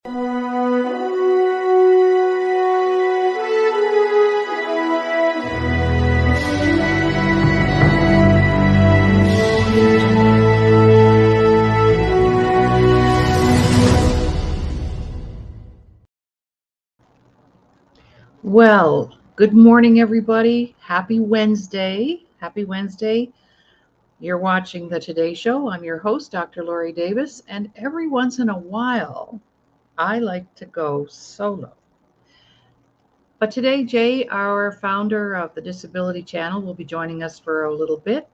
Well, good morning, everybody. Happy Wednesday. Happy Wednesday. You're watching The Today Show. I'm your host, Dr. Laurie Davis, and every once in a while, I like to go solo. But today, Jay, our founder of the Disability Channel, will be joining us for a little bit.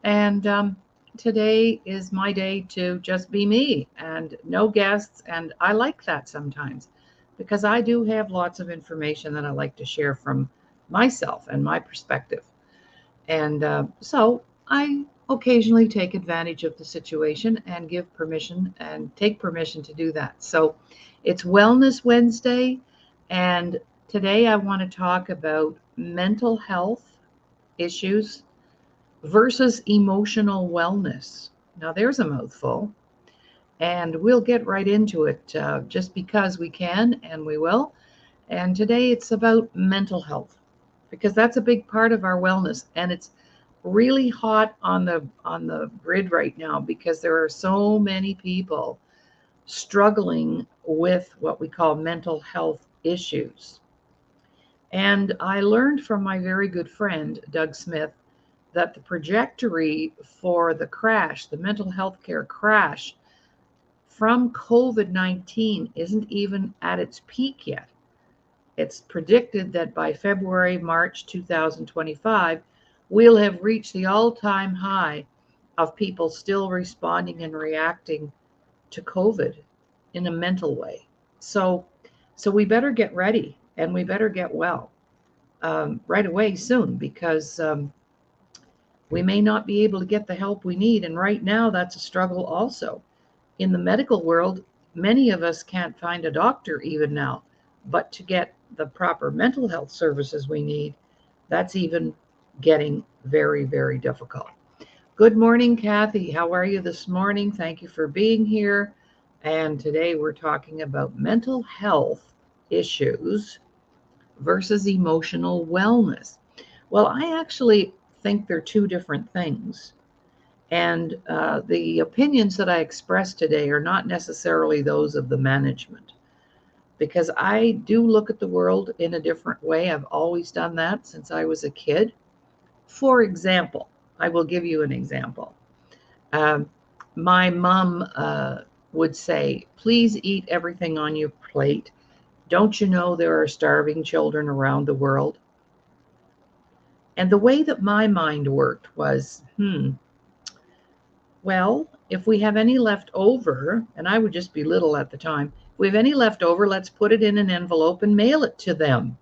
And today is my day to just be me and no guests. And I like that sometimes because I do have lots of information that I like to share from myself and my perspective. And so I occasionally take advantage of the situation and give permission and take permission to do that. So it's Wellness Wednesday. And today I want to talk about mental health issues versus emotional wellness. Now, there's a mouthful, and we'll get right into it just because we can and we will. And today it's about mental health because that's a big part of our wellness, and it's really hot on the grid right now because there are so many people struggling with what we call mental health issues. And I learned from my very good friend Doug Smith that the trajectory for the crash, the mental health care crash from COVID-19 isn't even at its peak yet. It's predicted that by February, March 2025, we'll have reached the all-time high of people still responding and reacting to COVID in a mental way. So we better get ready and we better get well right away soon because we may not be able to get the help we need. And right now, that's a struggle also. In the medical world, many of us can't find a doctor even now, but to get the proper mental health services we need, that's even getting very, very difficult. Good morning, Kathy. How are you this morning? Thank you for being here. And today we're talking about mental health issues versus emotional wellness. Well, I actually think they're two different things. And the opinions that I express today are not necessarily those of the management because I do look at the world in a different way. I've always done that since I was a kid. For example, I will give you an example. Um, my mom would say, please eat everything on your plate. Don't you know there are starving children around the world? And the way that my mind worked was, well, if we have any left over, and I would just be little at the time, if we have any left over, let's put it in an envelope and mail it to them.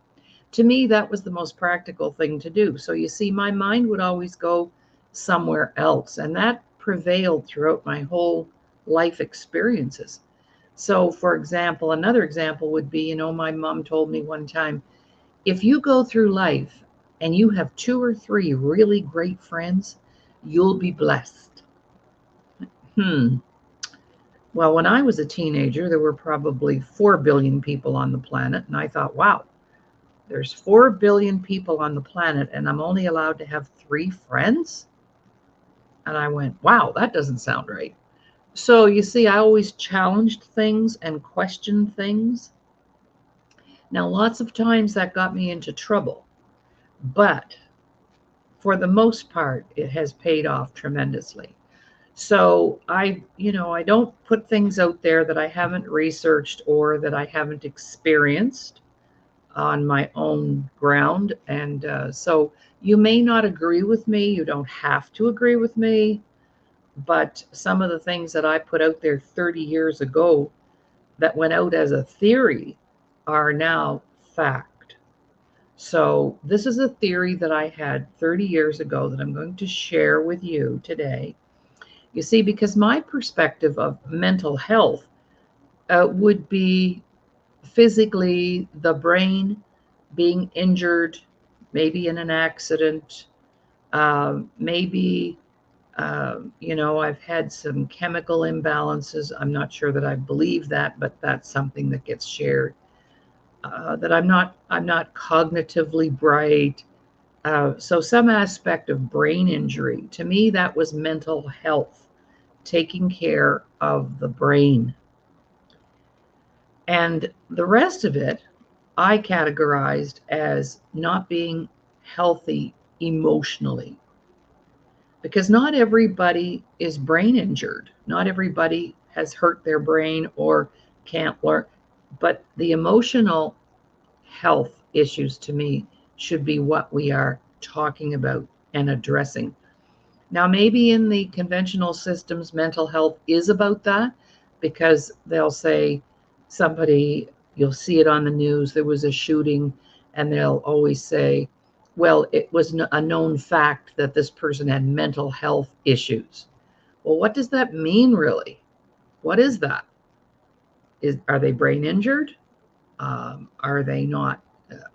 To me, that was the most practical thing to do. So you see, my mind would always go somewhere else, and that prevailed throughout my whole life experiences. So, for example, another example would be, my mom told me one time, if you go through life and you have 2 or 3 really great friends, you'll be blessed. Well, when I was a teenager, there were probably 4 billion people on the planet. And I thought, wow, there's 4 billion people on the planet and I'm only allowed to have 3 friends? And I went, wow, that doesn't sound right. So you see, I always challenged things and questioned things. Now, lots of times that got me into trouble, but for the most part, it has paid off tremendously. So I don't put things out there that I haven't researched or that I haven't experienced on my own ground. And so you may not agree with me. You don't have to agree with me. But some of the things that I put out there 30 years ago that went out as a theory are now fact. So this is a theory that I had 30 years ago that I'm going to share with you today. You see, because my perspective of mental health would be physically the brain being injured, maybe in an accident, maybe I've had some chemical imbalances. I'm not sure that I believe that, but that's something that gets shared. That I'm not cognitively bright. So some aspect of brain injury. To me, that was mental health, taking care of the brain. And the rest of it, I categorized as not being healthy emotionally. Because not everybody is brain injured. Not everybody has hurt their brain or can't learn. But the emotional health issues to me should be what we are talking about and addressing. Now, maybe in the conventional systems, mental health is about that because they'll say somebody, you'll see it on the news, there was a shooting, and they'll always say, well, it was a known fact that this person had mental health issues. Well, what does that mean, really? What is that? Are they brain injured? Are they not?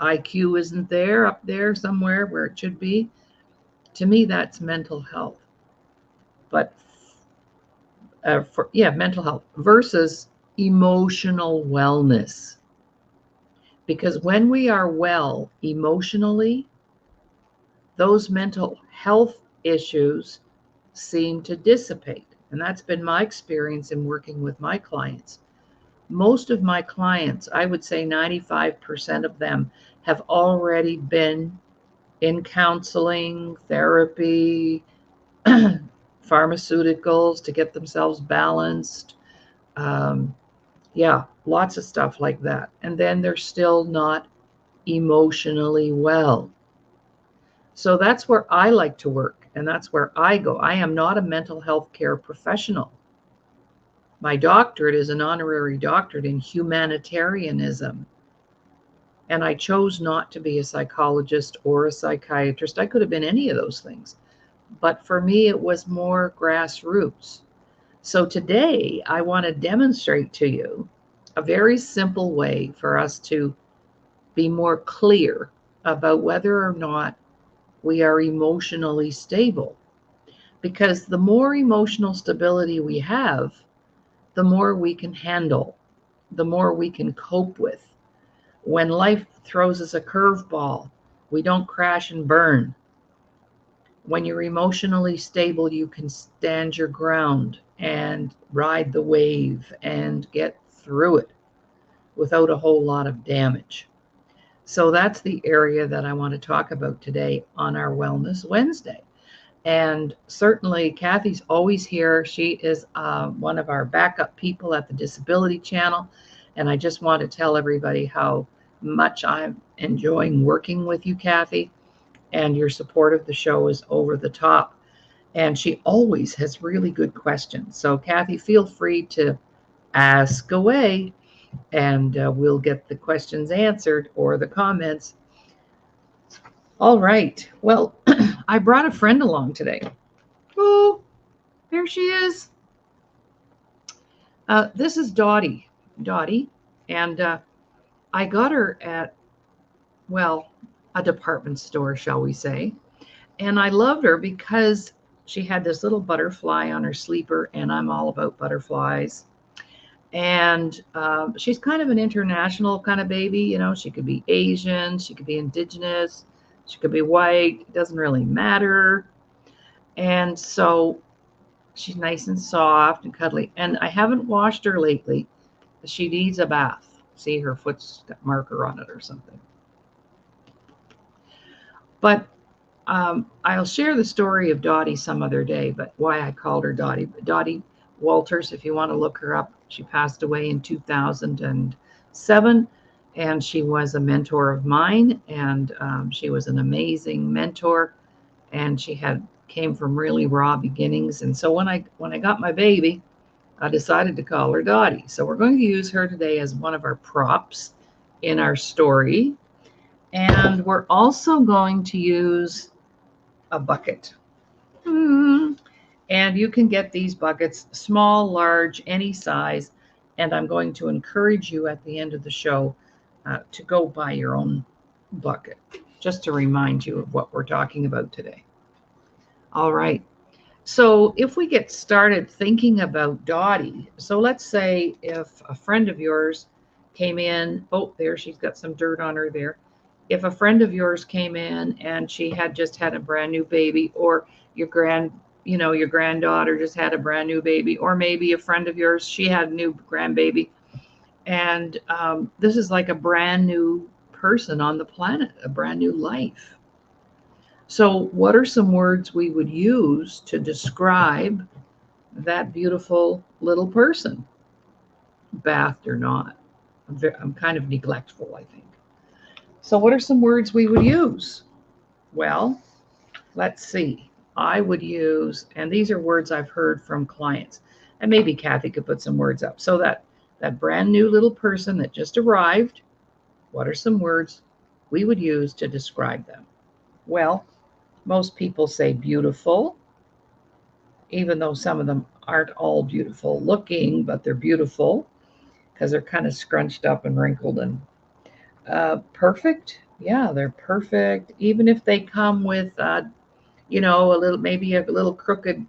IQ isn't there up there somewhere where it should be. To me, that's mental health. But mental health versus emotional wellness. Because when we are well emotionally, those mental health issues seem to dissipate. And that's been my experience in working with my clients. Most of my clients, I would say 95% of them, have already been in counseling, therapy, pharmaceuticals to get themselves balanced. Um, lots of stuff like that. And then they're still not emotionally well. So that's where I like to work, and that's where I go. I am not a mental health care professional. My doctorate is an honorary doctorate in humanitarianism. And I chose not to be a psychologist or a psychiatrist. I could have been any of those things. But for me, it was more grassroots. So today, I want to demonstrate to you a very simple way for us to be more clear about whether or not we are emotionally stable. Because the more emotional stability we have, the more we can handle, the more we can cope with. When life throws us a curveball, we don't crash and burn. When you're emotionally stable, you can stand your ground and ride the wave and get through it without a whole lot of damage. So that's the area that I want to talk about today on our Wellness Wednesday. And certainly, Kathy's always here. She is one of our backup people at the Disability Channel. And I just want to tell everybody how much I'm enjoying working with you, Kathy. And your support of the show is over the top. And she always has really good questions. So, Kathy, feel free to ask away, and we'll get the questions answered or the comments. All right. Well, I brought a friend along today. Oh, there she is. This is Dottie. And I got her at, well, a department store, shall we say. And I loved her because she had this little butterfly on her sleeper, and I'm all about butterflies. And she's kind of an international kind of baby. You know, she could be Asian, she could be indigenous, she could be white. It doesn't really matter. And so she's nice and soft and cuddly. And I haven't washed her lately. She needs a bath. See, her foot's got marker on it or something. But I'll share the story of Dottie some other day, but why I called her Dottie. Dottie Walters, if you want to look her up, she passed away in 2007, and she was a mentor of mine, and she was an amazing mentor, and she came from really raw beginnings. And so when I got my baby, I decided to call her Dottie. So we're going to use her today as one of our props in our story. And we're also going to use a bucket. And you can get these buckets, small, large, any size. And I'm going to encourage you at the end of the show to go buy your own bucket, just to remind you of what we're talking about today. All right. So if we get started thinking about Dottie, so let's say if a friend of yours came in, oh, there, she's got some dirt on her there. If a friend of yours came in and she had just had a brand new baby, or your your granddaughter just had a brand new baby, or maybe a friend of yours, she had a new grandbaby, and this is like a brand new person on the planet, a brand new life. So, what are some words we would use to describe that beautiful little person, bathed or not? I'm kind of neglectful, I think. So, what are some words we would use? Well, let's see. I would use, and these are words I've heard from clients, and maybe Kathy could put some words up. So, that brand new little person that just arrived, what are some words we would use to describe them? Well, most people say beautiful, even though some of them aren't all beautiful looking, but they're beautiful because they're kind of scrunched up and wrinkled. And perfect, yeah, they're perfect. Even if they come with, a little, maybe a little crooked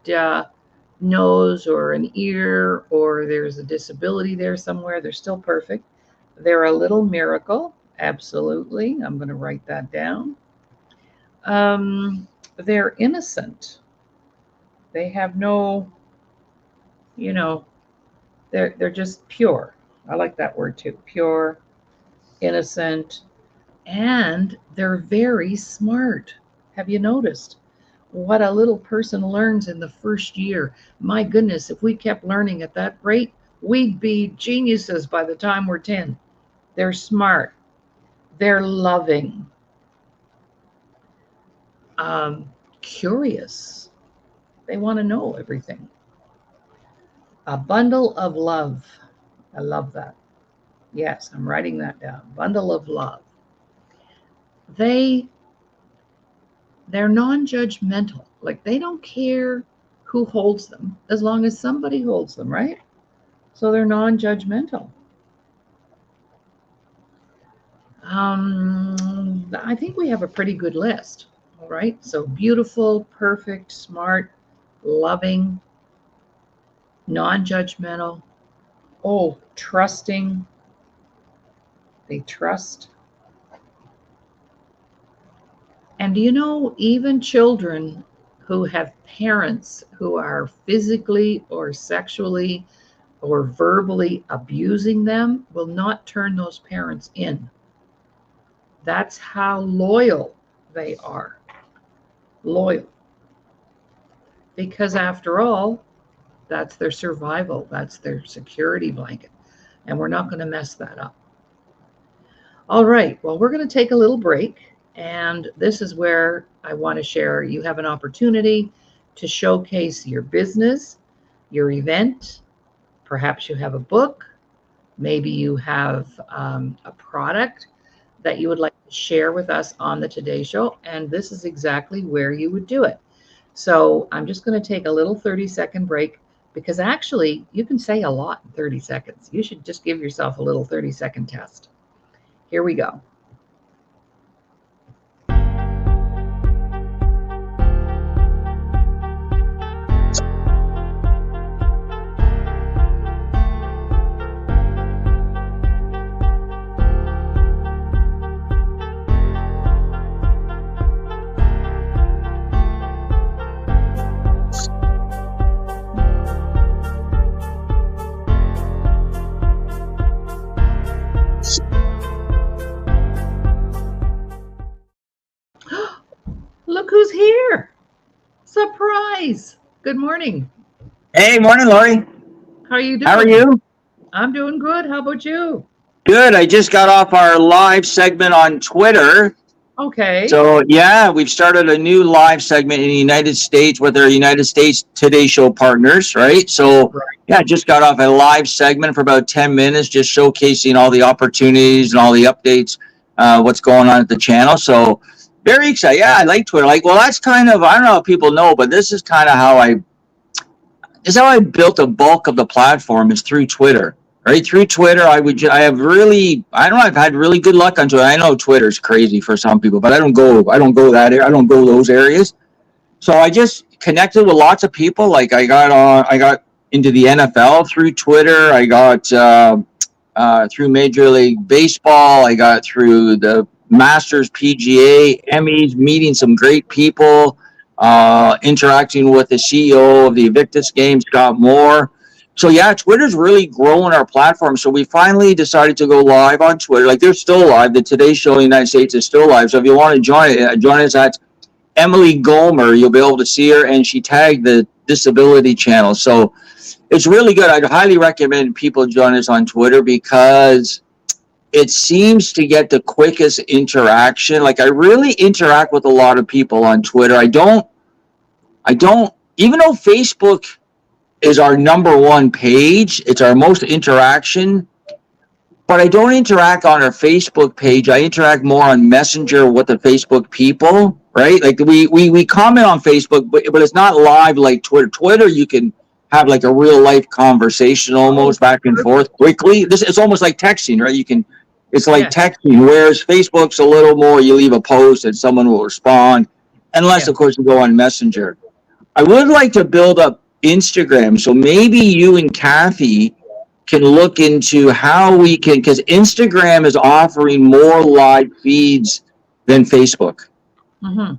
nose or an ear, or there's a disability there somewhere, they're still perfect. They're a little miracle, absolutely. I'm going to write that down. They're innocent. They have no, you know, they're just pure. I like that word too. Pure, innocent, and they're very smart. Have you noticed what a little person learns in the first year? My goodness, if we kept learning at that rate, we'd be geniuses by the time we're 10. They're smart. They're loving. Um, Curious. They want to know everything. A bundle of love. I love that. Yes, I'm writing that down. Bundle of love. They they're non-judgmental. Like they don't care who holds them as long as somebody holds them, right? So they're non-judgmental. I think we have a pretty good list. All right. So beautiful, perfect, smart, loving, non-judgmental. Oh, trusting. They trust. And do you know, even children who have parents who are physically or sexually or verbally abusing them will not turn those parents in. That's how loyal they are. Loyal. Because after all, that's their survival, that's their security blanket. And we're not going to mess that up. All right, well, we're going to take a little break. And this is where I want to share. You have an opportunity to showcase your business, your event. Perhaps you have a book. Maybe you have a product that you would like to share with us on the Today Show. And this is exactly where you would do it. So I'm just going to take a little 30-second break, because actually you can say a lot in 30 seconds. You should just give yourself a little 30-second test. Here we go. Look who's here. Surprise. Good morning. Hey, morning, Laurie. How are you doing? How are you? I'm doing good. How about you? Good. I just got off our live segment on Twitter. Okay. So, yeah, we've started a new live segment in the United States with our United States Today Show partners, right? So, yeah, just got off a live segment for about 10 minutes, just showcasing all the opportunities and all the updates, what's going on at the channel. So, very excited. Yeah, I like Twitter. Like, well, that's kind of, I don't know if people know, but this is kind of how I built a bulk of the platform is through Twitter. Right through Twitter, I don't know, I've had really good luck on Twitter. I know Twitter's crazy for some people, but I don't go those areas. So I just connected with lots of people. Like I got into the NFL through Twitter. I got through Major League Baseball. I got through the Masters, PGA, Emmys, meeting some great people, interacting with the CEO of the Invictus game, Scott Moore. So yeah, Twitter's really growing our platform. So we finally decided to go live on Twitter. Like they're still live. The Today Show in the United States is still live. So if you want to join us at Emily Gomer. You'll be able to see her, and she tagged the disability channel. So it's really good. I'd highly recommend people join us on Twitter because it seems to get the quickest interaction. Like I really interact with a lot of people on Twitter. I don't, even though Facebook is our number one page, it's our most interaction, but I don't interact on our Facebook page. I interact more on Messenger with the Facebook people, right? Like we comment on Facebook, but it's not live like Twitter. Twitter, you can have like a real life conversation almost back and forth quickly. It's almost like texting, right? It's like texting, whereas Facebook's a little more, you leave a post and someone will respond, unless of course you go on Messenger. I would like to build up Instagram. So maybe you and Kathy can look into how we can, because Instagram is offering more live feeds than Facebook. Mm-hmm.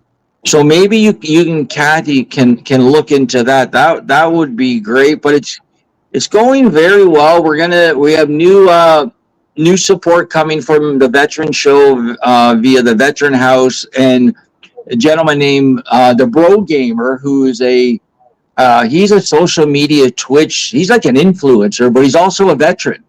So maybe you and Kathy can look into that. That would be great. But it's going very well. We have new support coming from the Veteran Show via the Veteran House, and a gentleman named the Bro Gamer, who is he's a social media Twitch. He's like an influencer, but he's also a veteran.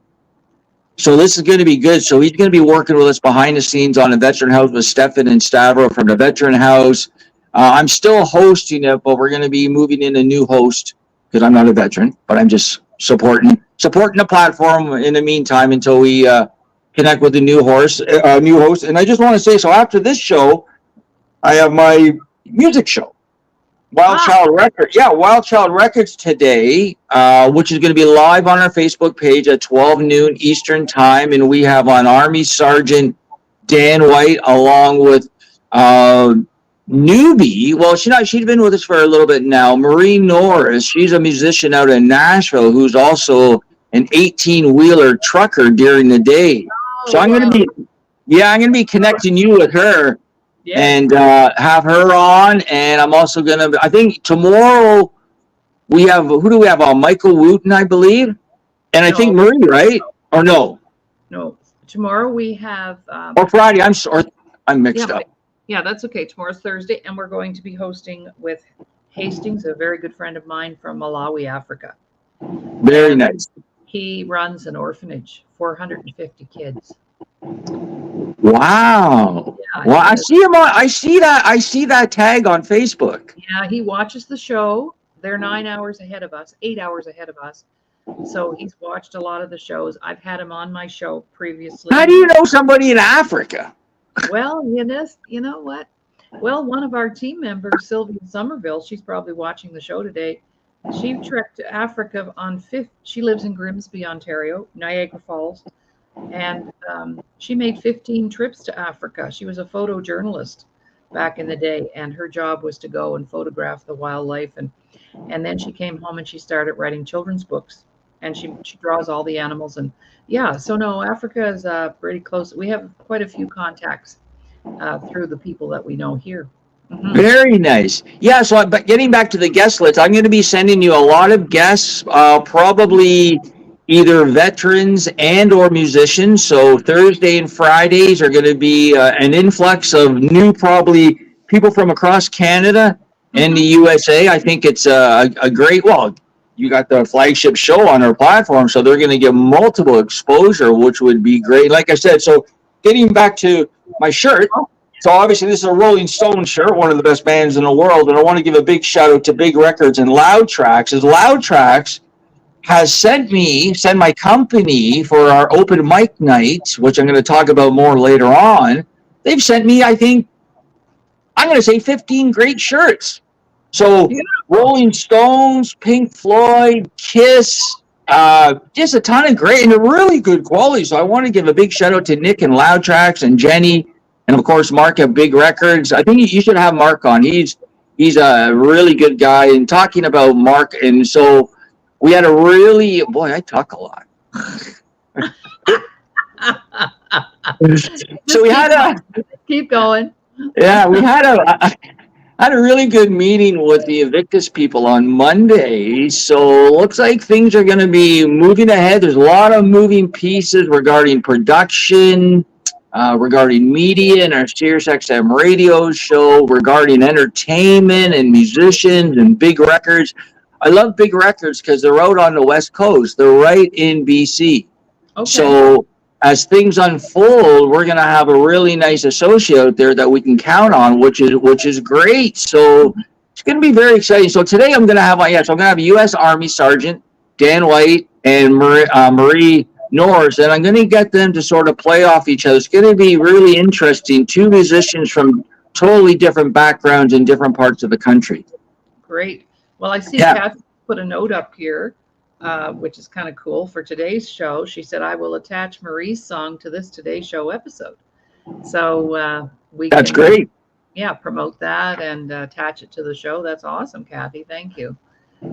So this is going to be good. So he's going to be working with us behind the scenes on the Veteran House with Stefan and Stavro from the Veteran House. I'm still hosting it, but we're going to be moving in a new host because I'm not a veteran, but I'm just supporting the platform in the meantime until we connect with the new host. And I just want to say, so after this show, I have my music show. Wild Child Records today, which is going to be live on our Facebook page at 12 noon Eastern time. And we have on Army Sergeant Dan White along with newbie. Well, she's been with us for a little bit now. Marie Norris, she's a musician out in Nashville who's also an 18-wheeler trucker during the day. So I'm going to be connecting you with her. Yeah. And have her on, and I'm also gonna. I think tomorrow we have. Who do we have on? Michael Wooten, I believe, and I think Marie, right? Or no? No. Tomorrow we have. Or Friday. I'm mixed up. Yeah, that's okay. Tomorrow's Thursday, and we're going to be hosting with Hastings, a very good friend of mine from Malawi, Africa. Very nice. He runs an orphanage, 450 kids. Wow. Yeah, well, I see him on. I see that tag on Facebook. Yeah, he watches the show. They're 9 hours ahead of us, 8 hours ahead of us. So he's watched a lot of the shows. I've had him on my show previously. How do you know somebody in Africa? Well, you know what? Well, one of our team members, Sylvia Somerville, she's probably watching the show today. She trekked to Africa on 5th. She lives in Grimsby, Ontario, Niagara Falls. And she made 15 trips to Africa. She was a photojournalist back in the day, and her job was to go and photograph the wildlife. And then she came home and she started writing children's books, and she draws all the animals. And yeah, so no, Africa is pretty close. We have quite a few contacts through the people that we know here. Mm-hmm. Very nice. Yeah, so but getting back to the guest list, I'm going to be sending you a lot of guests, probably either veterans and or musicians. So Thursday and Fridays are going to be an influx of new, probably people from across Canada and the USA. I think it's a great, well, you got the flagship show on our platform, so they're going to get multiple exposure, which would be great. Like I said, so getting back to my shirt, so obviously this is a Rolling Stone shirt, one of the best bands in the world, and I want to give a big shout out to Big Records and Loud Tracks. Loud Tracks has sent my company for our open mic night, which I'm going to talk about more later on. They've sent me, I think, I'm going to say 15 great shirts. So Rolling Stones, Pink Floyd, Kiss, just a ton of great and really good quality. So I want to give a big shout out to Nick and Loud Tracks and Jenny, and of course Mark at Big Records. I think you should have Mark on. He's He's a really good guy. And talking about Mark, and so we had a really, boy, I talk a lot. So we had keep going. yeah, had a really good meeting with the Invictus people on Monday. So looks like things are going to be moving ahead. There's a lot of moving pieces regarding production, regarding media and our SiriusXM radio show, regarding entertainment and musicians and big records. I love big records because they're out on the West Coast. They're right in BC. Okay. So as things unfold, we're going to have a really nice associate out there that we can count on, which is great. So it's going to be very exciting. So today I'm going to have I'm going to have a U.S. Army Sergeant Dan White and Marie Norris, and I'm going to get them to sort of play off each other. It's going to be really interesting. Two musicians from totally different backgrounds in different parts of the country. Great. Well, I see Kathy put a note up here. Which is kind of cool for today's show. She said, I will attach Marie's song to this Today Show episode. So That's great. Yeah, promote that and attach it to the show. That's awesome, Kathy. Thank you.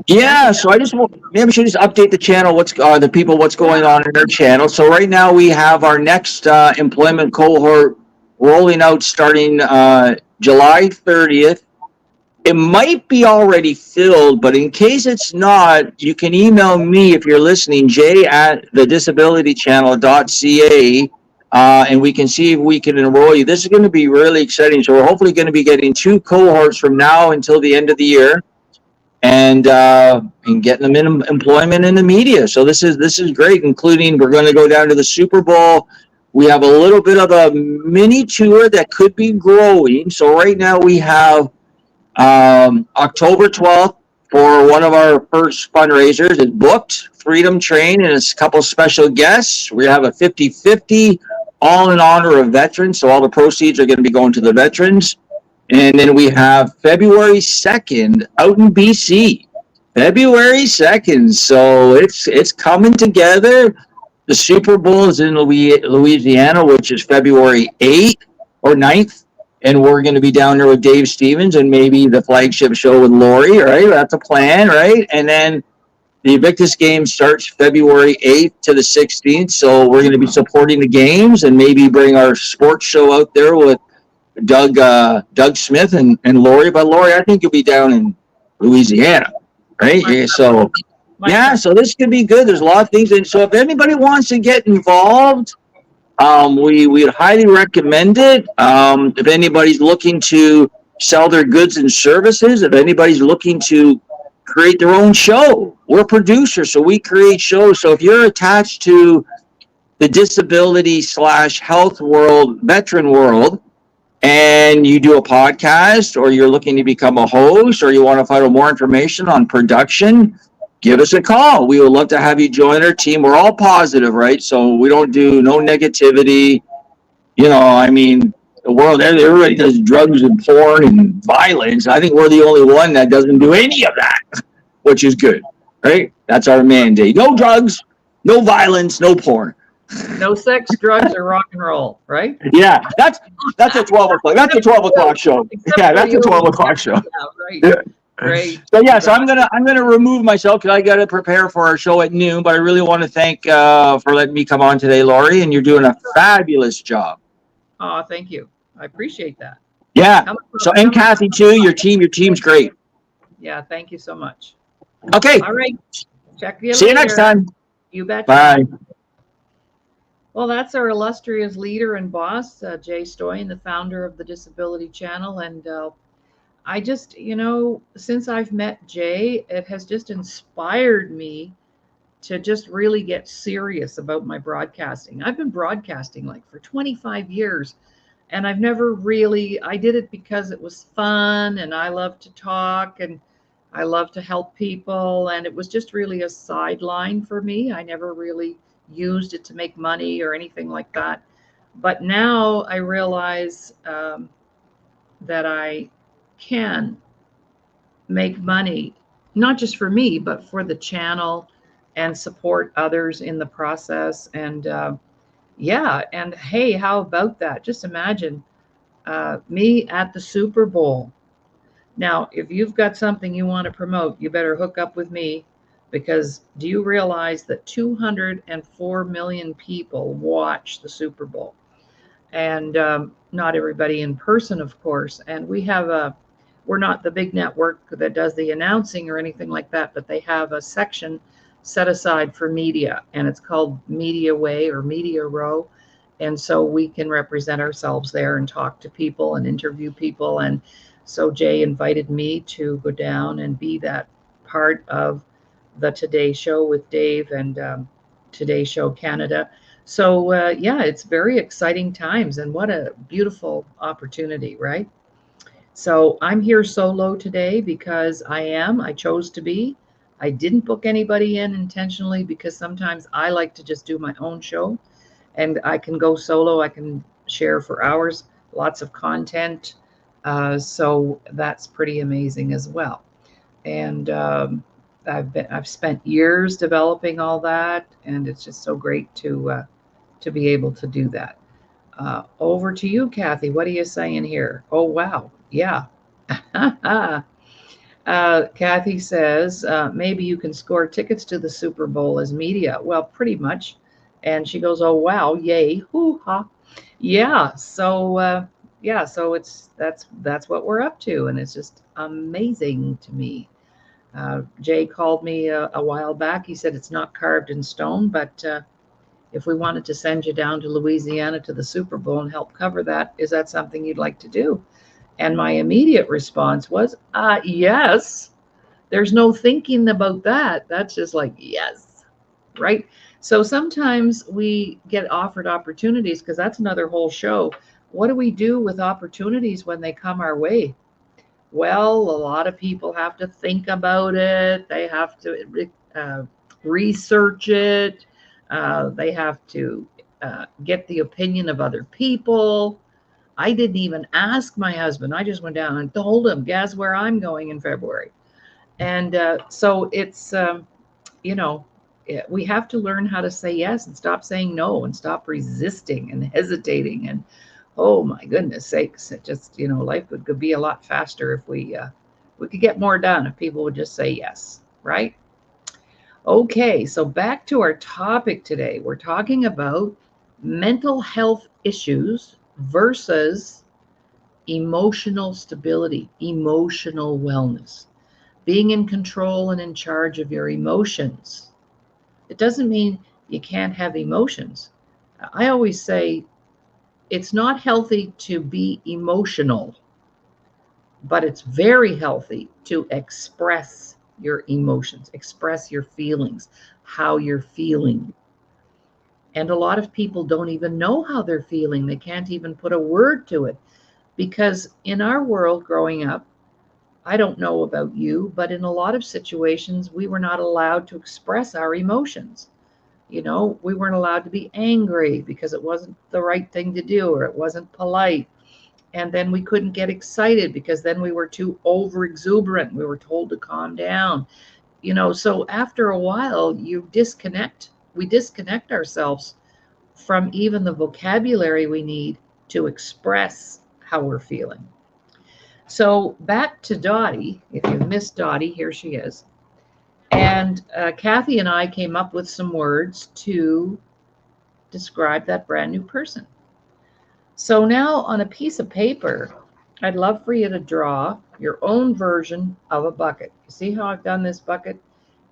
Yeah, so I just maybe we should just update the channel. What's going on in their channel. So right now we have our next employment cohort rolling out starting July 30th. It might be already filled, but in case it's not, you can email me if you're listening, jay@thedisabilitychannel.ca, and we can see if we can enroll you. This is going to be really exciting. So we're hopefully going to be getting 2 cohorts from now until the end of the year, and getting them in employment in the media. So this is great, including we're going to go down to the Super Bowl. We have a little bit of a mini tour that could be growing. So right now we have October 12th for one of our first fundraisers is booked, Freedom Train, and it's a couple special guests. We have a 50-50, all in honor of veterans, so all the proceeds are going to be going to the veterans. And then we have February 2nd out in BC. February 2nd, so it's coming together. The Super Bowl is in Louisiana, which is February 8th or 9th. And we're going to be down there with Dave Stevens and maybe the flagship show with Laurie, right? That's a plan, right? And then the Invictus game starts February 8th to the 16th. So we're going to be supporting the games and maybe bring our sports show out there with Doug Smith and Laurie. But Laurie, I think you'll be down in Louisiana, right? So, yeah, so this could be good. There's a lot of things. And so if anybody wants to get involved, we'd highly recommend it. If anybody's looking to sell their goods and services, if anybody's looking to create their own show, we're producers, so we create shows. So if you're attached to the disability/health world, veteran world, and you do a podcast, or you're looking to become a host, or you want to find out more information on production, give us a call. We would love to have you join our team. We're all positive, right? So we don't do no negativity. You know, I mean, the world, everybody does drugs and porn and violence. I think we're the only one that doesn't do any of that, which is good, right? That's our mandate. No drugs, no violence, no porn. No sex, drugs, or rock and roll, right? Yeah, that's a 12 o'clock. That's a 12 o'clock show. Yeah, that's a 12 o'clock show. Yeah, right. Great. So yeah, so I'm gonna remove myself because I gotta prepare for our show at noon. But I really want to thank for letting me come on today, Laurie, and you're doing a fabulous job. Oh, thank you. I appreciate that. Yeah. So and Kathy too. Your team's great. Yeah, thank you so much. Okay. All right. Check you later. See you next time. You bet. Bye. Well, that's our illustrious leader and boss, Jay Stoyan, the founder of the Disability Channel, and I just, since I've met Jay, it has just inspired me to just really get serious about my broadcasting. I've been broadcasting like for 25 years, and I've never really, I did it because it was fun and I love to talk and I love to help people. And it was just really a sideline for me. I never really used it to make money or anything like that. But now I realize that I can make money, not just for me, but for the channel and support others in the process. And yeah, and hey, how about that? Just imagine me at the Super Bowl Now, if you've got something you want to promote, you better hook up with me, because do you realize that 204 million people watch the Super Bowl? And not everybody in person, of course. And we're not the big network that does the announcing or anything like that, but they have a section set aside for media, and it's called Media Way or Media Row. And so we can represent ourselves there and talk to people and interview people. And so Jay invited me to go down and be that part of the Today Show with Dave and Today Show Canada. So, yeah, it's very exciting times, and what a beautiful opportunity, right? So, I'm here solo today because I chose to be. I didn't book anybody in intentionally because sometimes I like to just do my own show, and I can go solo. I can share for hours, lots of content. So, that's pretty amazing as well. And I've spent years developing all that, and it's just so great to be able to do that. Over to you, Kathy. What are you saying here? Oh, wow. Yeah. Kathy says, maybe you can score tickets to the Super Bowl as media. Well, pretty much. And she goes, oh, wow. Yay. Hoo ha. Yeah. So that's what we're up to. And it's just amazing to me. Jay called me a while back. He said it's not carved in stone, but if we wanted to send you down to Louisiana to the Super Bowl and help cover that, is that something you'd like to do? And my immediate response was, yes. There's no thinking about that. That's just like, yes, right? So sometimes we get offered opportunities, because that's another whole show. What do we do with opportunities when they come our way? Well, a lot of people have to think about it. They have to research it. They have to get the opinion of other people. I didn't even ask my husband. I just went down and told him, guess where I'm going in February. And so it's, you know, we have to learn how to say yes and stop saying no and stop resisting and hesitating. And oh my goodness sakes, it just, life could be a lot faster if we could get more done if people would just say yes, right? Okay, so back to our topic today. We're talking about mental health issues versus emotional stability, emotional wellness, being in control and in charge of your emotions. It doesn't mean you can't have emotions. I always say it's not healthy to be emotional, but it's very healthy to express your emotions, express your feelings, how you're feeling. And a lot of people don't even know how they're feeling. They can't even put a word to it, because in our world growing up, I don't know about you, but in a lot of situations, we were not allowed to express our emotions. We weren't allowed to be angry because it wasn't the right thing to do, or it wasn't polite. And then we couldn't get excited because then we were too over exuberant. We were told to calm down. So after a while, we disconnect ourselves from even the vocabulary we need to express how we're feeling. So back to Dottie. If you've missed Dottie, here she is. And Kathy and I came up with some words to describe that brand new person. So now on a piece of paper, I'd love for you to draw your own version of a bucket. You see how I've done this bucket?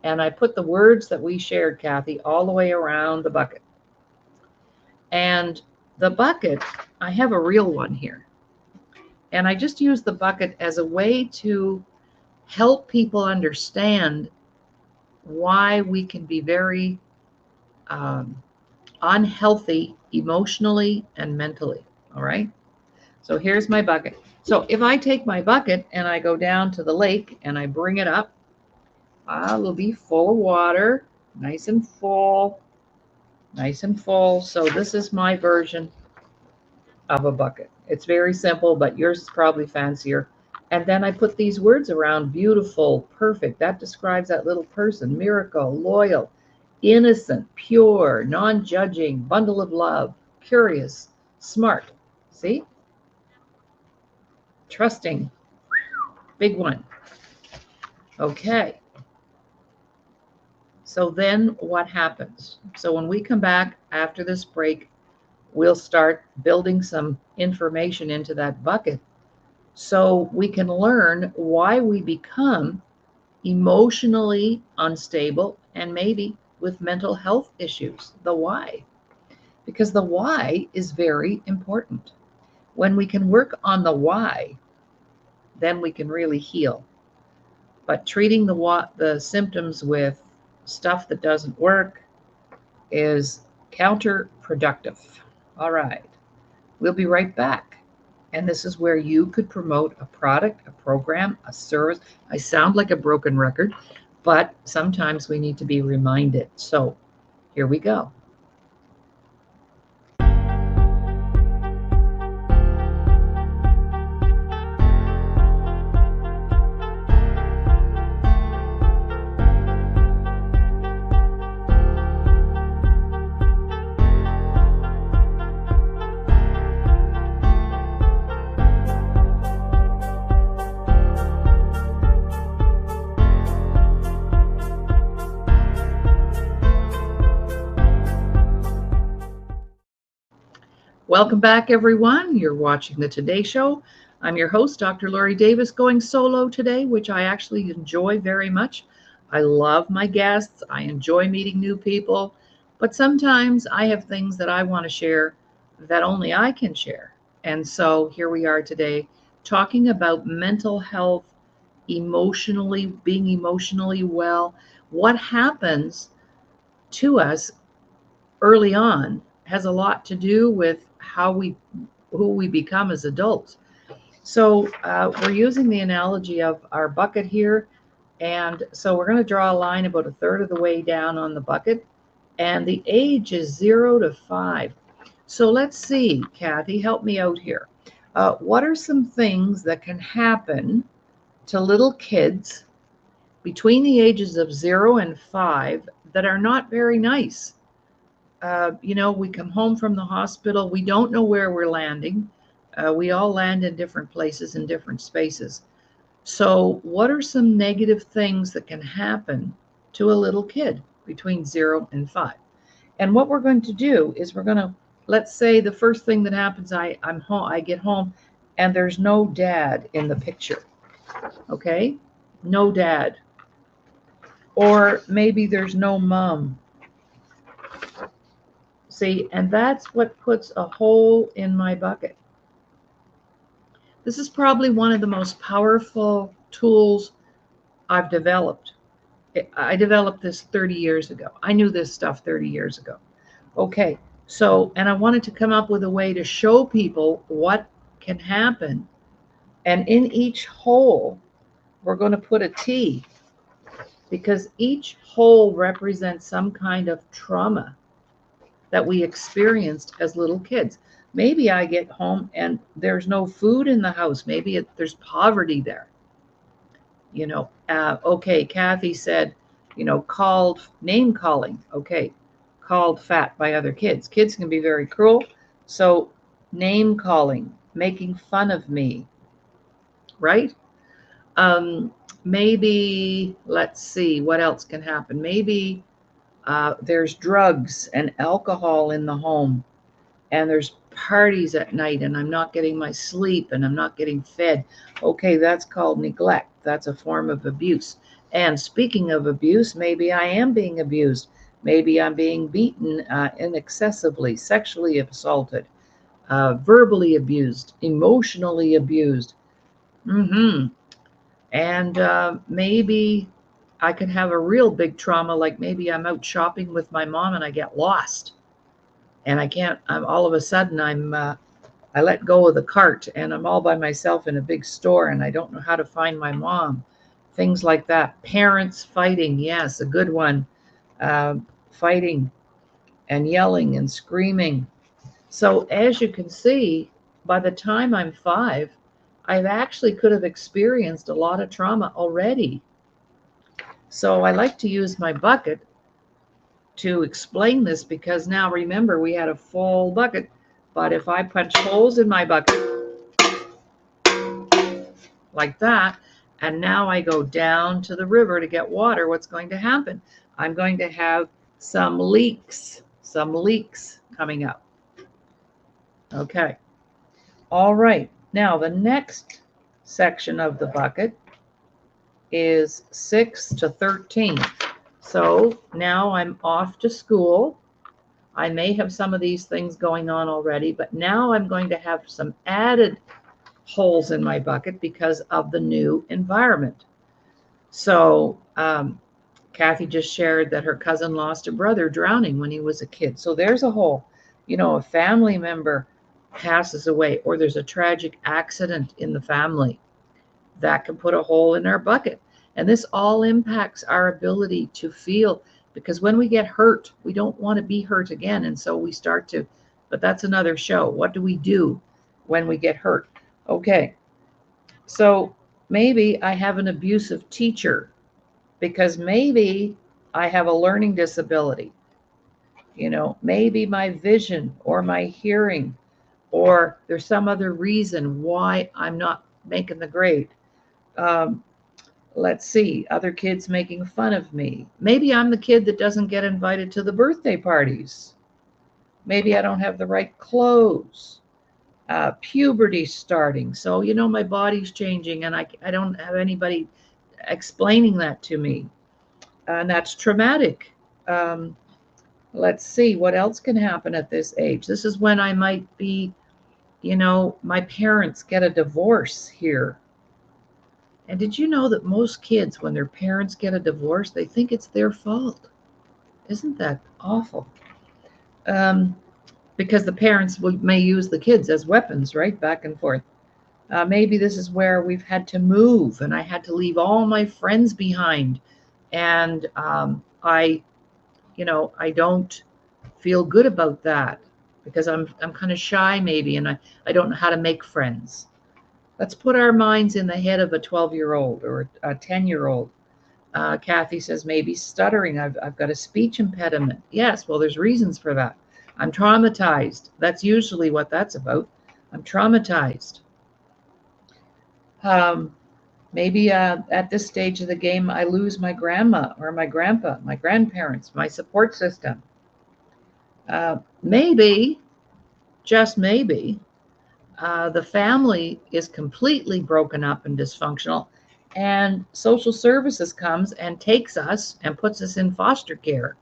And I put the words that we shared, Kathy, all the way around the bucket. And the bucket, I have a real one here. And I just use the bucket as a way to help people understand why we can be very unhealthy emotionally and mentally. All right. So here's my bucket. So if I take my bucket and I go down to the lake and I bring it up, it'll be full of water, nice and full, nice and full. So this is my version of a bucket. It's very simple, but yours is probably fancier. And then I put these words around: beautiful, perfect. That describes that little person: miracle, loyal, innocent, pure, non judging, bundle of love, curious, smart. See? Trusting, Big one. Okay. So then what happens? So when we come back after this break, we'll start building some information into that bucket so we can learn why we become emotionally unstable and maybe with mental health issues. The why. Because the why is very important. When we can work on the why, then we can really heal. But treating the symptoms with stuff that doesn't work is counterproductive. All right. We'll be right back. And this is where you could promote a product, a program, a service. I sound like a broken record, but sometimes we need to be reminded. So here we go. Welcome back, everyone. You're watching The Today Show. I'm your host, Dr. Laurie Davis, going solo today, which I actually enjoy very much. I love my guests. I enjoy meeting new people, but sometimes I have things that I want to share that only I can share. And so here we are today talking about mental health, being emotionally well. What happens to us early on has a lot to do with who we become as adults. So we're using the analogy of our bucket here. And so we're going to draw a line about a third of the way down on the bucket. And the age is 0 to 5. So let's see, Kathy, help me out here. What are some things that can happen to little kids between the ages of 0 and 5 that are not very nice? We come home from the hospital. We don't know where we're landing. We all land in different places in different spaces. So what are some negative things that can happen to a little kid between 0 and 5? And what we're going to do is let's say the first thing that happens, I'm home, I get home and there's no dad in the picture. Okay? No dad. Or maybe there's no mom. See, and that's what puts a hole in my bucket. This is probably one of the most powerful tools I've developed. I developed this 30 years ago. I knew this stuff 30 years ago. Okay, so, and I wanted to come up with a way to show people what can happen. And in each hole, we're going to put a T, because each hole represents some kind of trauma that we experienced as little kids. Maybe I get home and there's no food in the house. Maybe there's poverty there. Okay, Kathy said, called name calling. Okay, called fat by other kids. Kids can be very cruel. So name calling, making fun of me, right? Maybe, let's see, what else can happen? Maybe there's drugs and alcohol in the home, and there's parties at night, and I'm not getting my sleep, and I'm not getting fed. Okay, that's called neglect. That's a form of abuse. And speaking of abuse, maybe I am being abused. Maybe I'm being beaten inaccessibly, sexually assaulted, verbally abused, emotionally abused. And maybe I could have a real big trauma, like maybe I'm out shopping with my mom and I get lost, and all of a sudden I let go of the cart and I'm all by myself in a big store and I don't know how to find my mom. Things like that. Parents fighting, yes, a good one. Fighting and yelling and screaming. So as you can see, by the time I'm 5, I've actually could have experienced a lot of trauma already. So I like to use my bucket to explain this, because now remember, we had a full bucket, but if I punch holes in my bucket like that, and now I go down to the river to get water, what's going to happen? I'm going to have some leaks coming up. Okay. All right. Now the next section of the bucket is 6 to 13. So now I'm off to school. I may have some of these things going on already, but now I'm going to have some added holes in my bucket because of the new environment. So Kathy just shared that her cousin lost a brother drowning when he was a kid. So there's a hole. You know, a family member passes away or there's a tragic accident in the family. That can put a hole in our bucket. And this all impacts our ability to feel, because when we get hurt, we don't want to be hurt again. And so we start to, but that's another show. What do we do when we get hurt? Okay, so maybe I have an abusive teacher because maybe I have a learning disability. You know, maybe my vision or my hearing, or there's some other reason why I'm not making the grade. Um, let's see, other kids making fun of me. Maybe I'm the kid that doesn't get invited to the birthday parties. Maybe I don't have the right clothes. Puberty starting. So, you know, my body's changing and I don't have anybody explaining that to me. And that's traumatic. Um, let's see, what else can happen at this age? This is when I might be, you know, my parents get a divorce here. And did you know that most kids, when their parents get a divorce, they think it's their fault? Isn't that awful? Um, because the parents may use the kids as weapons, right? Back and forth. Maybe this is where we've had to move and I had to leave all my friends behind. And I don't feel good about that because I'm kind of shy maybe and I don't know how to make friends. Let's put our minds in the head of a 12-year-old or a 10-year-old. Kathy says maybe stuttering. I've got a speech impediment. Yes, well, there's reasons for that. I'm traumatized. That's usually what that's about. I'm traumatized. Um, maybe at this stage of the game, I lose my grandma or my grandpa, my grandparents, my support system. Maybe, just maybe, the family is completely broken up and dysfunctional, and social services comes and takes us and puts us in foster care.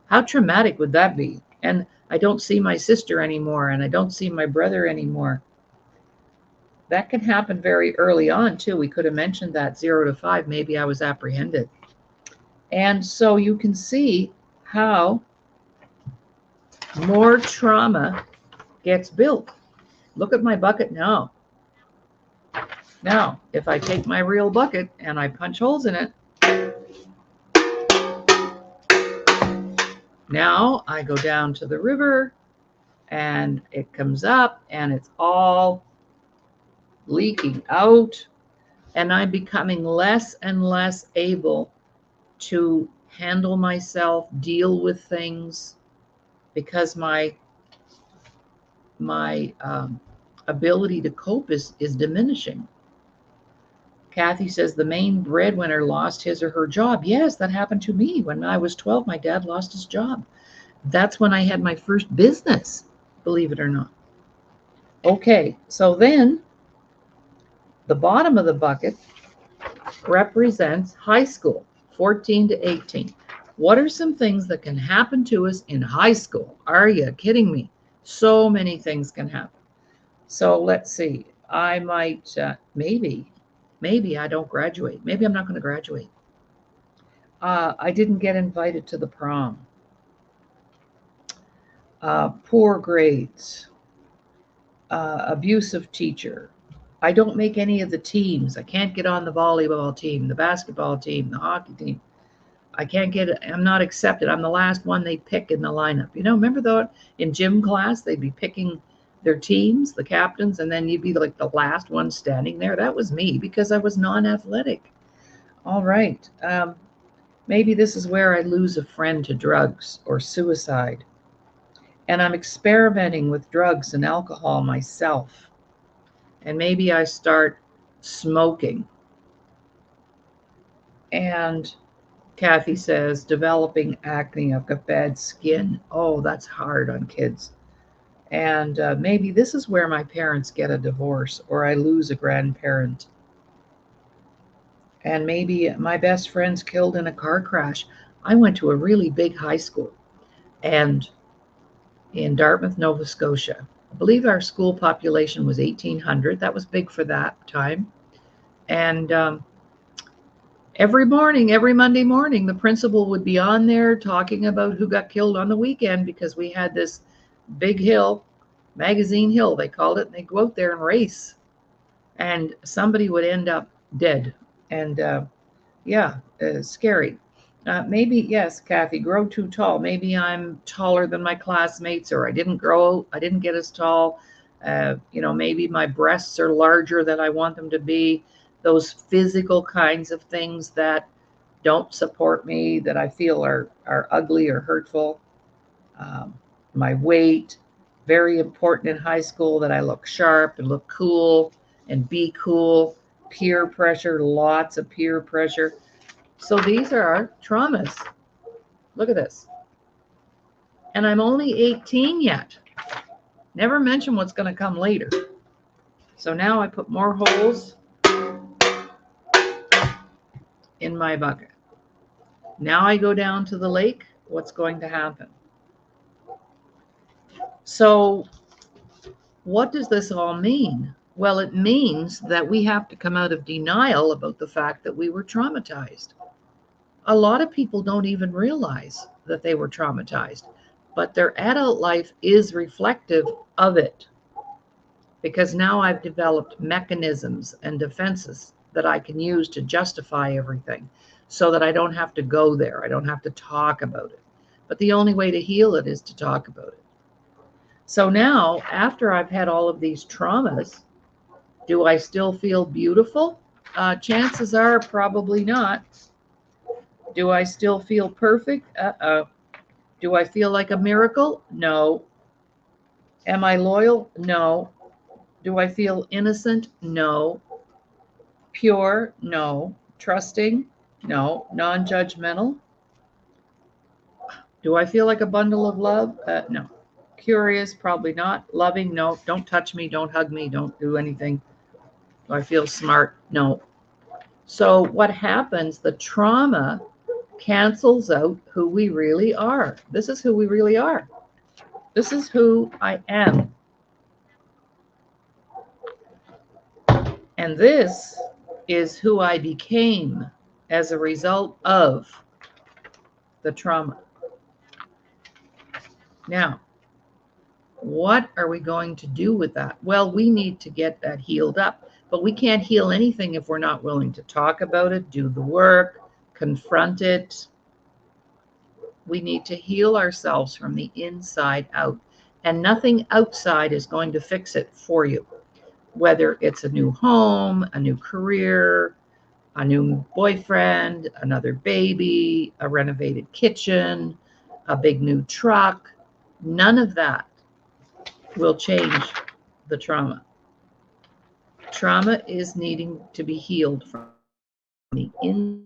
How traumatic would that be? And I don't see my sister anymore, and I don't see my brother anymore. That can happen very early on, too. We could have mentioned that 0 to 5, maybe I was apprehended. And so you can see how more trauma gets built. Look at my bucket now. Now, if I take my real bucket and I punch holes in it, now I go down to the river and it comes up and it's all leaking out, and I'm becoming less and less able to handle myself, deal with things, because my ability to cope is diminishing. Kathy says the main breadwinner lost his or her job. Yes, that happened to me. When I was 12, my dad lost his job. That's when I had my first business, believe it or not. Okay, so then the bottom of the bucket represents high school, 14 to 18. What are some things that can happen to us in high school? Are you kidding me? So many things can happen. So let's see. I might, maybe I don't graduate. Maybe I'm not going to graduate. I didn't get invited to the prom. Poor grades. Abusive teacher. I don't make any of the teams. I can't get on the volleyball team, the basketball team, the hockey team. I can't get it. I'm not accepted. I'm the last one they pick in the lineup. You know, remember though in gym class, they'd be picking their teams, the captains, and then you'd be like the last one standing there. That was me because I was non-athletic. All right. Maybe this is where I lose a friend to drugs or suicide. And I'm experimenting with drugs and alcohol myself. And maybe I start smoking. And Kathy says, developing acne. I've got bad skin. Oh, that's hard on kids. And maybe this is where my parents get a divorce or I lose a grandparent. And maybe my best friend's killed in a car crash. I went to a really big high school and in Dartmouth, Nova Scotia. I believe our school population was 1,800. That was big for that time. And every morning, every Monday morning, the principal would be on there talking about who got killed on the weekend because we had this big hill, Magazine Hill, they called it, and they'd go out there and race. And somebody would end up dead. And scary. Maybe, yes, Kathy, grow too tall. Maybe I'm taller than my classmates, or I didn't get as tall. Maybe my breasts are larger than I want them to be. Those physical kinds of things that don't support me, that I feel are ugly or hurtful. My weight, very important in high school that I look sharp and look cool and be cool. Peer pressure, lots of peer pressure. So these are our traumas. Look at this. And I'm only 18 yet. Never mention what's going to come later. So now I put more holes in my bucket. Now I go down to the lake. What's going to happen? So what does this all mean? Well, it means that we have to come out of denial about the fact that we were traumatized. A lot of people don't even realize that they were traumatized, but their adult life is reflective of it. Because now I've developed mechanisms and defenses that I can use to justify everything so that I don't have to go there. I don't have to talk about it. But the only way to heal it is to talk about it. So now, after I've had all of these traumas, do I still feel beautiful? Chances are probably not. Do I still feel perfect? Do I feel like a miracle? No. Am I loyal? No. Do I feel innocent? No. Pure? No. Trusting? No. Non-judgmental? Do I feel like a bundle of love? No. Curious? Probably not. Loving? No. Don't touch me. Don't hug me. Don't do anything. Do I feel smart? No. So what happens? The trauma cancels out who we really are. This is who we really are. This is who I am. And this is who I became as a result of the trauma. Now, what are we going to do with that? Well, we need to get that healed up, but we can't heal anything if we're not willing to talk about it, do the work, confront it. We need to heal ourselves from the inside out, and nothing outside is going to fix it for you. Whether it's a new home, a new career, a new boyfriend, another baby, a renovated kitchen, a big new truck, none of that will change the trauma. Trauma is needing to be healed from the inside.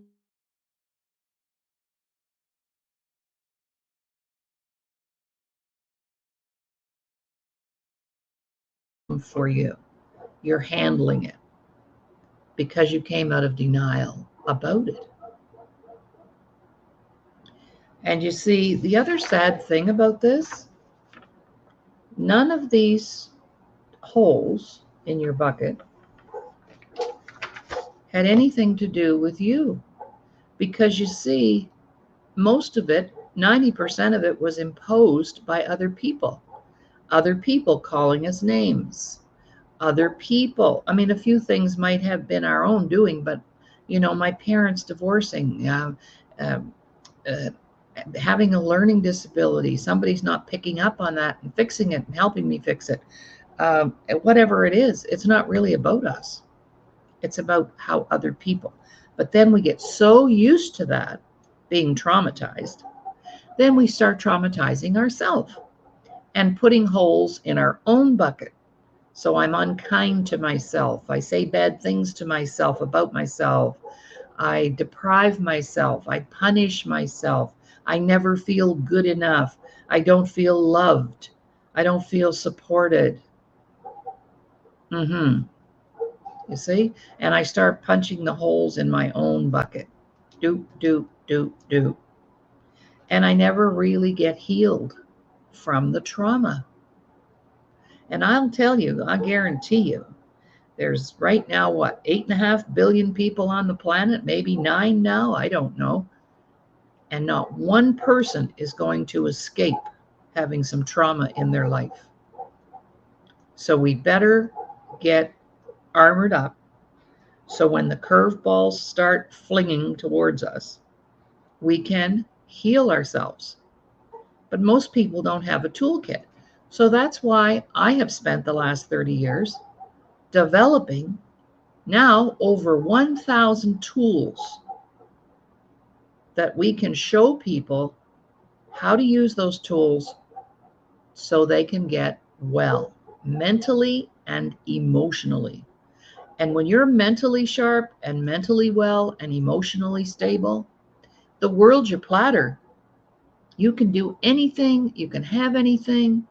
For you. You're handling it because you came out of denial about it. And you see, the other sad thing about this, none of these holes in your bucket had anything to do with you. Because you see, most of it, 90% of it, was imposed by other people. Other people calling us names. Other people. I mean, a few things might have been our own doing, but, my parents divorcing, having a learning disability, somebody's not picking up on that and fixing it and helping me fix it. Whatever it is, it's not really about us. It's about how other people. But then we get so used to that, being traumatized, then we start traumatizing ourselves and putting holes in our own bucket. So I'm unkind to myself. I say bad things to myself about myself. I deprive myself. I punish myself. I never feel good enough. I don't feel loved. I don't feel supported. You see? And I start punching the holes in my own bucket. Doop, doop, doop, doop. And I never really get healed from the trauma. And I'll tell you, I guarantee you, there's right now, what, 8.5 billion people on the planet, maybe 9 now, I don't know. And not one person is going to escape having some trauma in their life. So we better get armored up so when the curveballs start flinging towards us, we can heal ourselves. But most people don't have a toolkit. So that's why I have spent the last 30 years developing now over 1,000 tools that we can show people how to use those tools so they can get well, mentally and emotionally. And when you're mentally sharp and mentally well and emotionally stable, the world's your platter. You can do anything, you can have anything,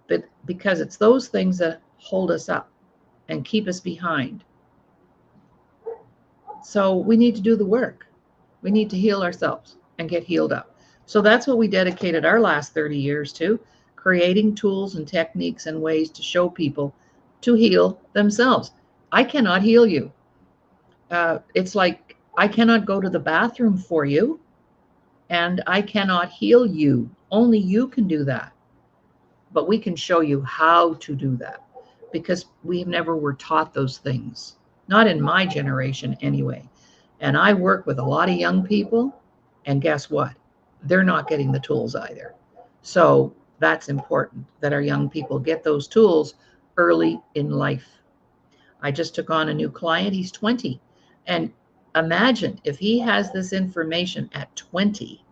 but because it's those things that hold us up and keep us behind. So we need to do the work. We need to heal ourselves and get healed up. So that's what we dedicated our last 30 years to, creating tools and techniques and ways to show people to heal themselves. I cannot heal you. It's like I cannot go to the bathroom for you, and I cannot heal you. Only you can do that. But we can show you how to do that because we never were taught those things. Not in my generation anyway. And I work with a lot of young people, and guess what? They're not getting the tools either. So that's important that our young people get those tools early in life. I just took on a new client. He's 20. And imagine if he has this information at 20,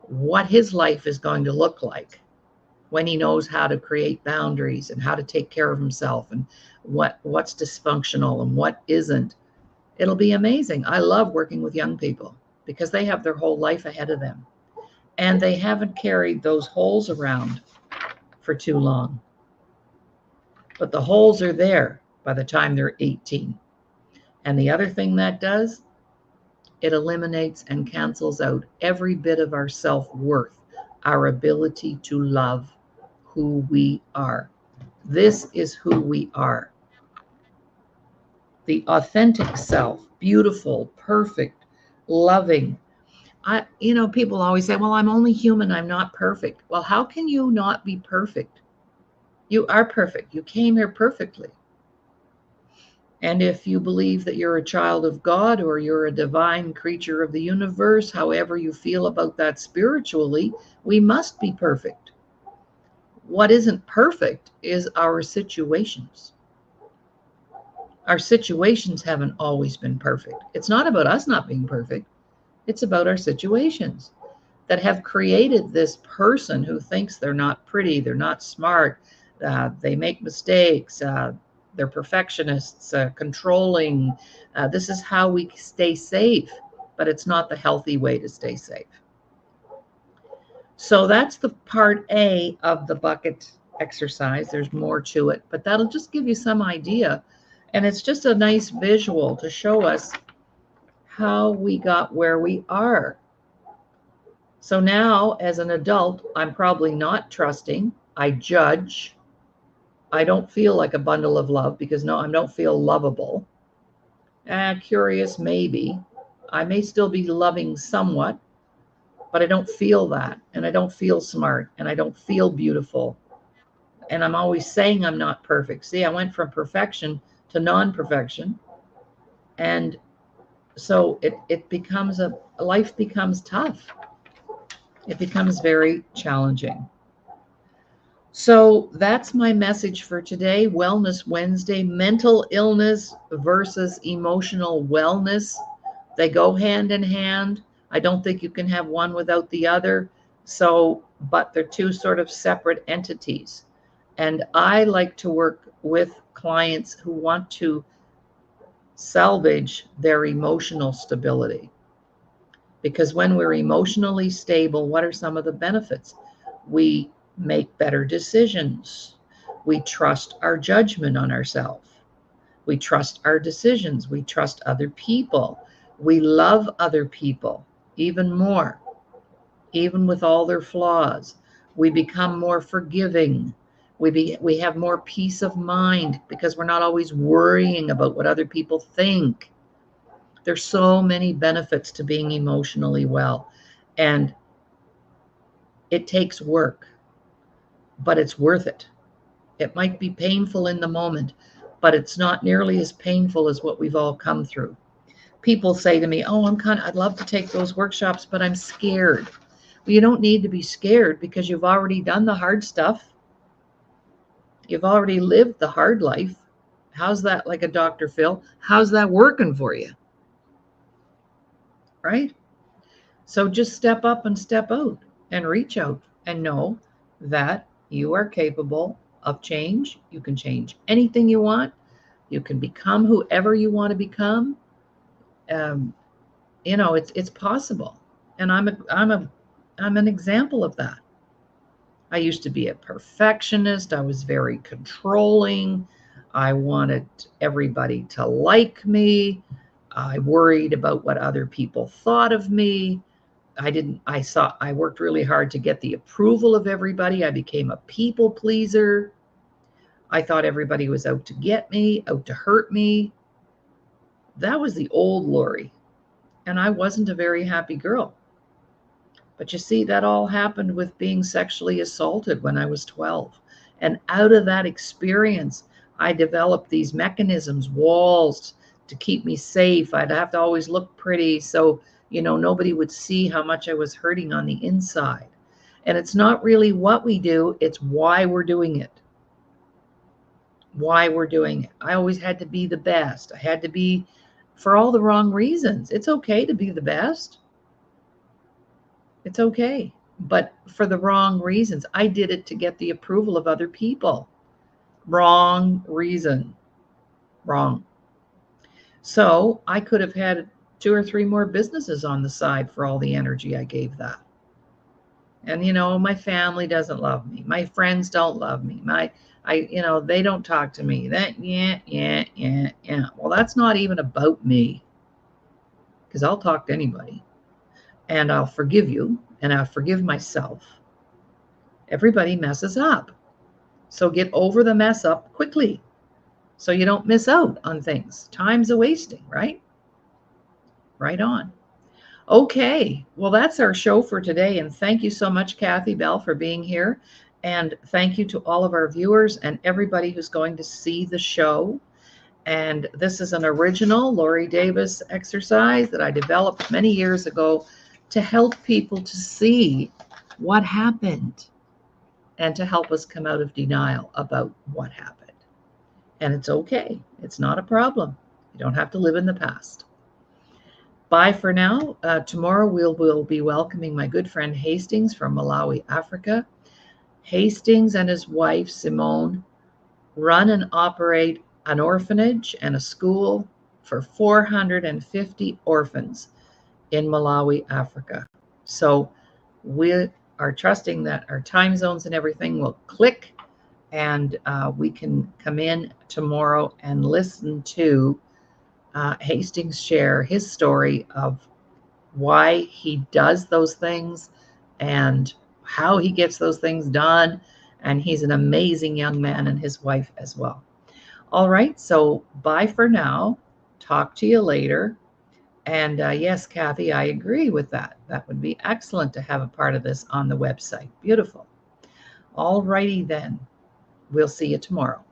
what his life is going to look like when he knows how to create boundaries and how to take care of himself and what's dysfunctional and what isn't. It'll be amazing. I love working with young people because they have their whole life ahead of them and they haven't carried those holes around for too long. But the holes are there by the time they're 18. And the other thing that does, it eliminates and cancels out every bit of our self-worth, our ability to love who we are. This is who we are. The authentic self, beautiful, perfect, loving. People always say, well, I'm only human, I'm not perfect. Well, how can you not be perfect? You are perfect. You came here perfectly. And if you believe that you're a child of God or you're a divine creature of the universe, however you feel about that spiritually, we must be perfect. What isn't perfect is our situations. Our situations haven't always been perfect. It's not about us not being perfect. It's about our situations that have created this person who thinks they're not pretty, they're not smart, they make mistakes, they're perfectionists, controlling. This is how we stay safe, but it's not the healthy way to stay safe. So that's the part A of the bucket exercise. There's more to it, but that'll just give you some idea. And it's just a nice visual to show us how we got where we are. So now, as an adult, I'm probably not trusting. I judge. I don't feel like a bundle of love because no, I don't feel lovable. Curious, maybe. I may still be loving somewhat, but I don't feel that. And I don't feel smart. And I don't feel beautiful. And I'm always saying I'm not perfect. See, I went from perfection to non-perfection. And so it becomes life becomes tough. It becomes very challenging. So that's my message for today. Wellness Wednesday, mental illness versus emotional wellness. They go hand in hand. I don't think you can have one without the other. So, but they're two sort of separate entities. And I like to work with clients who want to salvage their emotional stability. Because when we're emotionally stable, what are some of the benefits? We make better decisions. We trust our judgment on ourselves. We trust our decisions. We trust other people. We love other people even more, even with all their flaws. We become more forgiving. We have more peace of mind because we're not always worrying about what other people think. There's so many benefits to being emotionally well. And it takes work, but it's worth it. It might be painful in the moment, but it's not nearly as painful as what we've all come through. People say to me, "Oh, I'd love to take those workshops, but I'm scared." Well, you don't need to be scared because you've already done the hard stuff. You've already lived the hard life. How's that, like a Dr. Phil? How's that working for you? Right? So just step up and step out and reach out and know that you are capable of change. You can change anything you want. You can become whoever you want to become. Um, it's possible, and I'm an example of that. I used to be a perfectionist. I was very controlling. I wanted everybody to like me. I worried about what other people thought of me. I worked really hard to get the approval of everybody. I became a people pleaser. I thought everybody was out to get me, out to hurt me. That was the old Laurie. And I wasn't a very happy girl. But you see, that all happened with being sexually assaulted when I was 12. And out of that experience, I developed these mechanisms, walls to keep me safe. I'd have to always look pretty so, nobody would see how much I was hurting on the inside. And it's not really what we do, it's why we're doing it. Why we're doing it. I always had to be the best. I had to be for all the wrong reasons. It's okay to be the best. It's okay, but for the wrong reasons. I did it to get the approval of other people. Wrong reason. Wrong. So I could have had 2 or 3 more businesses on the side for all the energy I gave that. And my family doesn't love me. My friends don't love me. They don't talk to me. Yeah. Well, that's not even about me, because I'll talk to anybody. And I'll forgive you, and I'll forgive myself. Everybody messes up. So get over the mess up quickly so you don't miss out on things. Time's a wasting, right? Right on. Okay, well, that's our show for today. And thank you so much, Kathy Bell, for being here. And thank you to all of our viewers and everybody who's going to see the show. And this is an original Laurie Davis exercise that I developed many years ago to help people to see what happened and to help us come out of denial about what happened. And it's okay. It's not a problem. You don't have to live in the past. Bye for now. Tomorrow we'll be welcoming my good friend Hastings from Malawi, Africa. Hastings and his wife, Simone, run and operate an orphanage and a school for 450 orphans in Malawi, Africa. So we are trusting that our time zones and everything will click, and we can come in tomorrow and listen to Hastings share his story of why he does those things and how he gets those things done. And he's an amazing young man, and his wife as well. All right, so bye for now. Talk to you later. And yes, Kathy, I agree with that. That would be excellent to have a part of this on the website. Beautiful. All righty then. We'll see you tomorrow.